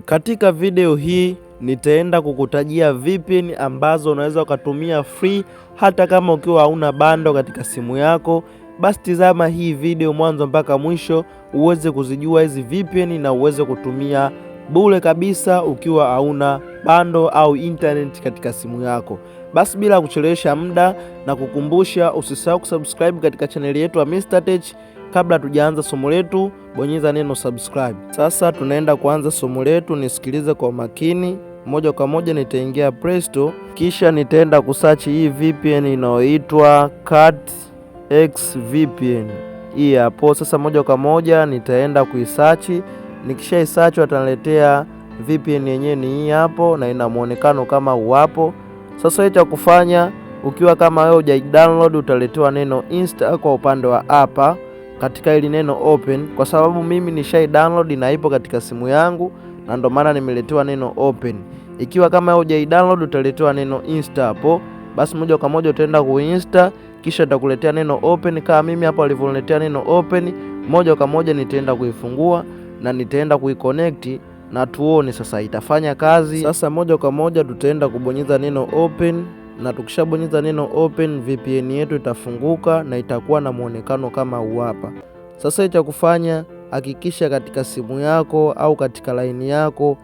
Katika video hii nitaenda kukutajia VPN ambazo unaweza ukatumia free hata kama ukiwa hauna bando katika simu yako. Basi tizama hii video mwanzo mpaka mwisho uweze kuzijua hizi VPN na uweze kutumia bure kabisa ukiwa hauna bando au internet katika simu yako. Basi bila kuchelewesha muda na kukumbusha, usisahau kusubscribe katika chaneli yetu ya Mr Tech. Kabla tujaanza somo letu, bonyeza neno subscribe. Sasa tunaenda kuanza somo letu, nisikilize kwa makini. Moja kwa moja nitaingia Play Store, kisha nitaenda kusearch hii VPN inayoitwa CatX VPN. Hii hapo. Sasa moja kwa moja nitaenda kuisearch. Nikisha isearch wataniletea VPN yenyewe ni hii hapo na ina muonekano kama uwapo. Sasa cha kufanya, ukiwa kama wewe hujaidownload, utaletewa neno install kwa upande wa hapa katika hili neno open, kwa sababu mimi nishai download na ipo katika simu yangu na ndo maana nimeletewa neno open. Ikiwa kama wewe hujaidownload, utaletewa neno install hapo. Basi moja kwa moja utaenda kuinstall, kisha itakuletea neno open kama mimi hapo alivyoniletea neno open. Moja kwa moja nitaenda kuifungua na nitaenda kuiconnect na tuone sasa itafanya kazi. Sasa moja kwa moja tutaenda kubonyeza neno open, na tukishabonyeza neno open VPN yetu itafunguka na itakuwa na muonekano kama huu hapa. Sasa cha kufanya, hakikisha katika simu yako au katika line yako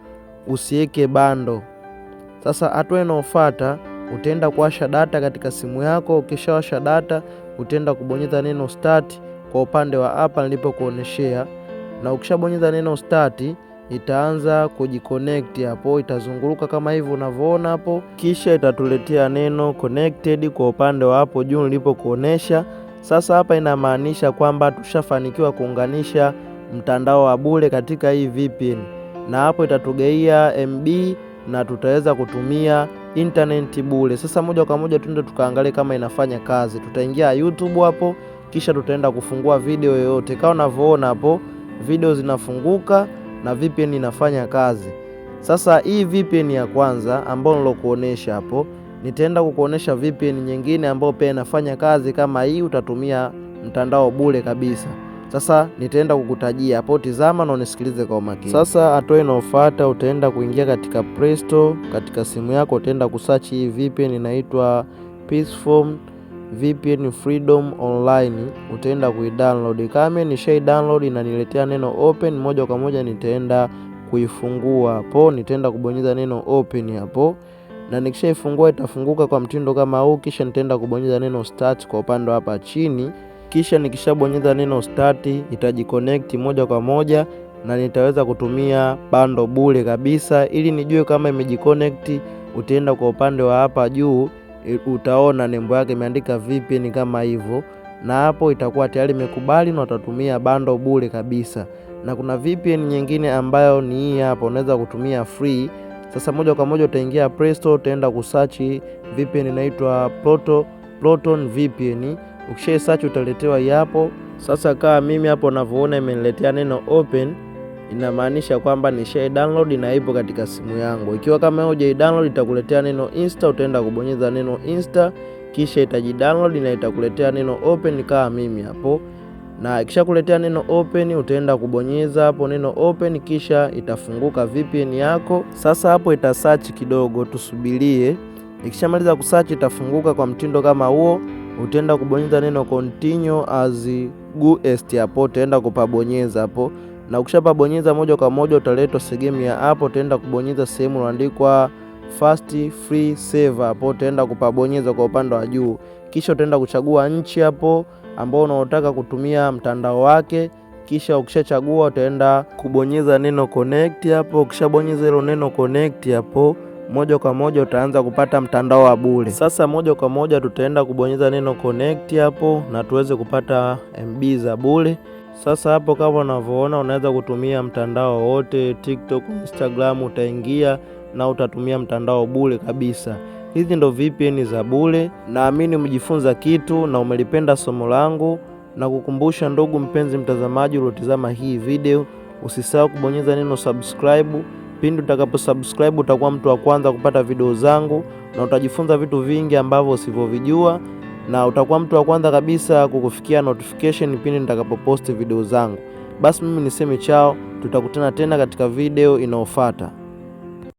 usiweke bando. Sasa hatua inayofuata, utaenda kuwasha data katika simu yako. Ukishawasha data, utaenda kubonyeza neno start kwa upande wa hapa nilipokuoneshea, na ukishabonyeza neno start itaanza kujiconnect hapo, itazunguruka kama hivi unavyoona hapo, kisha itatuletea neno connected kwa upande wa hapo juu nilipokuonesha. Sasa hapa inamaanisha kwamba tushafanikiwa kuunganisha mtandao wa bure katika hii VPN, na hapo itatugaia MB na tutaweza kutumia internet bure. Sasa moja kwa moja tuende tukaangalie kama inafanya kazi. Tutaingia YouTube hapo, kisha tutaenda kufungua video yoyote. Kama unavyoona hapo video zinafunguka na VPN inafanya kazi. Sasa hii VPN ya kwanza ambayo nilokuonesha hapo, nitaenda kukuonesha VPN nyingine ambayo pia inafanya kazi kama hii, utatumia mtandao bure kabisa. Sasa nitaenda kukutajia hapo, tizama na unisikilize kwa makini. Sasa hatua inayofuata, utaenda kuingia katika Play Store katika simu yako, utaenda kusearch hii VPN inaitwa Peaceful VPN Freedom Online, utaenda kuidownload. Kama nishai download inaniletea neno open, moja kwa moja nitaenda kuifungua hapo, nitaenda kubonyeza neno open hapo, na nikishaifungua itafunguka kwa mtindo kama huu. Kisha nitaenda kubonyeza neno start kwa upande hapa chini, kisha nikishabonyeza neno start itajiconnect moja kwa moja na nitaweza kutumia bando bure kabisa. Ili nijue kama imejiconnect, utaenda kwa upande wa hapa juu, utaona nembo yake imeandika VPN kama hivyo, na hapo itakuwa tayari imekubali na utatumia bando bure kabisa. Na kuna VPN nyingine ambayo ni hii hapa, unaweza kutumia free. Sasa moja kwa moja utaingia Play Store, utaenda kusearch VPN inaitwa Proton VPN. Ukisha search utaletewa hapo. Sasa kama mimi hapo unavyoona imeniletea neno open, inamaanisha kwamba nisha download na ipo katika simu yangu. Ikiwa kama hujai download itakuletea neno install, utaenda kubonyeza neno install, kisha itajidownload na itakuletea neno open kama mimi hapo. Na ikishakuletea neno open utaenda kubonyeza hapo neno open, kisha itafunguka VPN yako. Sasa hapo ita search kidogo, tusubirie. Ikishamaliza kusearch itafunguka kwa mtindo kama huo. Utaenda kubonyeza neno continue as guest hapo, utaenda kupabonyeza hapo, na ukishapabonyeza moja kwa moja utaletwa sehemu ya hapo, utaenda kubonyeza sehemu iliyoandikwa fast free server hapo, utaenda kupabonyeza kwa upande wa juu, kisha utaenda kuchagua nchi hapo ambao unaotaka kutumia mtandao wake. Kisha ukishachagua utaenda kubonyeza neno connect hapo. Ukishabonyeza hilo neno connect hapo, moja kwa moja utaanza kupata mtandao wa bure. Sasa moja kwa moja tutaenda kubonyeza neno connect hapo na tuweze kupata MB za bure. Sasa hapo kama unavyoona unaweza kutumia mtandao wote, TikTok, Instagram, utaingia na utatumia mtandao bure kabisa. Hizi ndo VPN za bure. Naamini umejifunza kitu na umelipenda somo langu, na kukumbusha ndugu mpenzi mtazamaji uliotazama hii video, usisahau kubonyeza neno subscribe. Pindi utakaposubscribe utakuwa mtu wa kwanza kupata video zangu na utajifunza vitu vingi ambavyo usivyovijua, na utakuwa mtu wa kwanza kabisa kukufikia notification pindi nitakapopost video zangu. Basi mimi niseme chao, tutakutana tena katika video inayofuata.